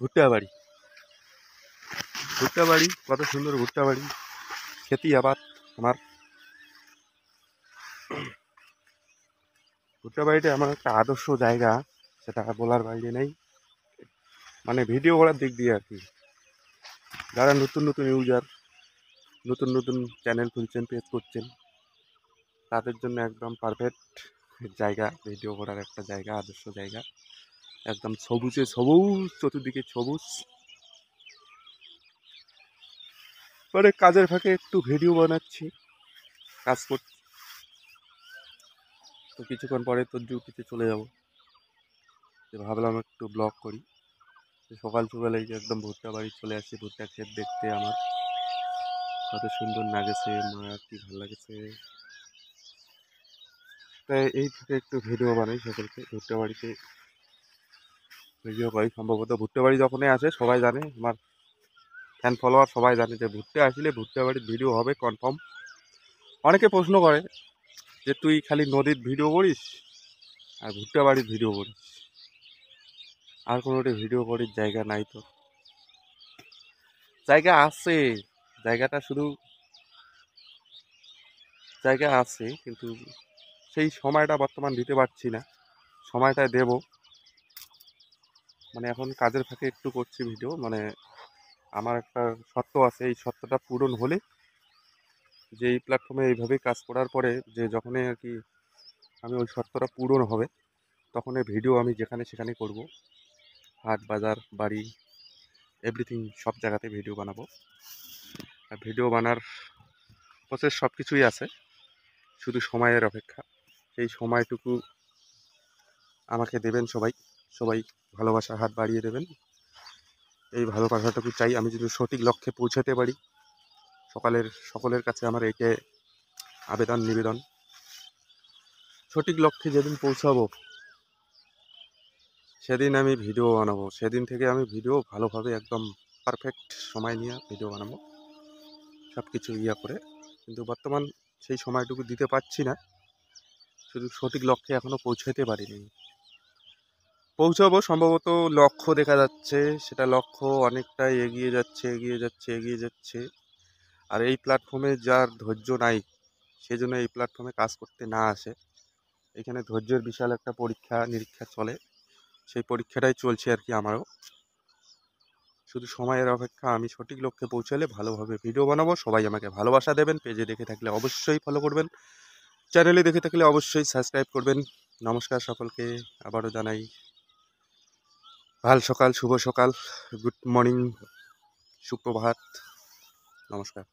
ভুট্টা বাড়ি। ভুট্টা বাড়ি, কত সুন্দর ভুট্টা বাড়ি, খেতি আবাদ আমার। ভুট্টা বাড়িটা আমার একটা আদর্শ জায়গা, সেটা বলার বাইরে নেই। মানে ভিডিও করার দিক দিয়ে আর কি, যারা নতুন নতুন ইউজার, নতুন নতুন চ্যানেল খুলছেন, পেজ করছেন, তাদের জন্য একদম পারফেক্ট জায়গা, ভিডিও করার একটা জায়গা, আদর্শ জায়গা। একদম সবুজে সবুজ, চতুর্দিকে সবুজ। পরে কাজের ফাঁকে একটু ভিডিও বানাচ্ছি, কাজ করছি। তো কিছুক্ষণ পরে তোর ডিউটিতে চলে যাব, যে ভাবলাম একটু ব্লগ করি। সকাল সকাল এই যে একদম ভুট্টা বাড়ি চলে আসি, ভুট্টা ক্ষেত দেখতে আমার কত সুন্দর লাগেছে, মা কি ভালো লাগেছে। তাই এই থেকে একটু ভিডিও বানাই সকলকে। ভুট্টা বাড়িতে ভিডিও করি, সম্ভবত ভুট্টা বাড়ি যখনই আসে সবাই জানে, আমার ফ্যান ফলোয়ার সবাই জানে যে ভুট্টা আসলে ভুট্টা বাড়ির ভিডিও হবে কনফার্ম। অনেকে প্রশ্ন করে যে তুই খালি নদীর ভিডিও করিস আর ভুট্টা বাড়ির ভিডিও করিস, আর কোনোটি ভিডিও করির জায়গা নাই তো? জায়গা আছে, জায়গাটা শুধু জায়গা আছে, কিন্তু সেই সময়টা বর্তমান দিতে পারছি না। সময়টা দেব, মানে এখন কাজের ফাঁকে একটু করছি ভিডিও। মানে আমার একটা শর্ত আছে, এই শর্তটা পূরণ হলে, যে এই প্ল্যাটফর্মে এইভাবেই কাজ করার পরে, যে যখনই আর কি আমি ওই শর্তটা পূরণ হবে, তখন এই ভিডিও আমি যেখানে সেখানে করব। হাট, বাজার, বাড়ি, এভরিথিং, সব জায়গাতে ভিডিও বানাবো। আর ভিডিও বানার প্রসেস সব কিছুই আছে, শুধু সময়ের অপেক্ষা। সেই সময়টুকু আমাকে দেবেন সবাই, সবাই ভালোবাসার হাত বাড়িয়ে দেবেন। এই ভালোবাসাটুকু চাই, আমি যদি সঠিক লক্ষ্যে পৌঁছাতে পারি। সকলের কাছে আমার এইটাই আবেদন নিবেদন। সঠিক লক্ষ্যে যেদিন পৌঁছাবো, সেদিন আমি ভিডিও বানাবো। সেদিন থেকে আমি ভিডিও ভালোভাবে একদম পারফেক্ট সময় নিয়ে ভিডিও বানাবো, সব কিছু করে। কিন্তু বর্তমান সেই সময়টুকু দিতে পারছি না, শুধু সঠিক লক্ষ্যে এখনও পৌঁছাতে পারিনি। পৌঁছাবো সম্ভবত, লক্ষ্য দেখা যাচ্ছে, সেটা লক্ষ্য অনেকটাই এগিয়ে যাচ্ছে, এগিয়ে যাচ্ছে, এগিয়ে যাচ্ছে। আর এই প্ল্যাটফর্মে যার ধৈর্য নাই, সেজন্য এই প্ল্যাটফর্মে কাজ করতে না আসে। এখানে ধৈর্যের বিশাল একটা পরীক্ষা নিরীক্ষা চলে, সেই পরীক্ষাটাই চলছে আর কি আমারও। শুধু সময়ের অপেক্ষা। আমি সঠিক লক্ষ্যে পৌঁছালে ভালোভাবে ভিডিও বানাবো, সবাই আমাকে ভালোবাসা দেবেন। পেজে দেখে থাকলে অবশ্যই ফলো করবেন, চ্যানেলে দেখে থাকলে অবশ্যই সাবস্ক্রাইব করবেন। নমস্কার সকলকে, আবারও জানাই ভাল সকাল, শুভ সকাল, গুড মর্নিং, সুপ্রভাত, নমস্কার।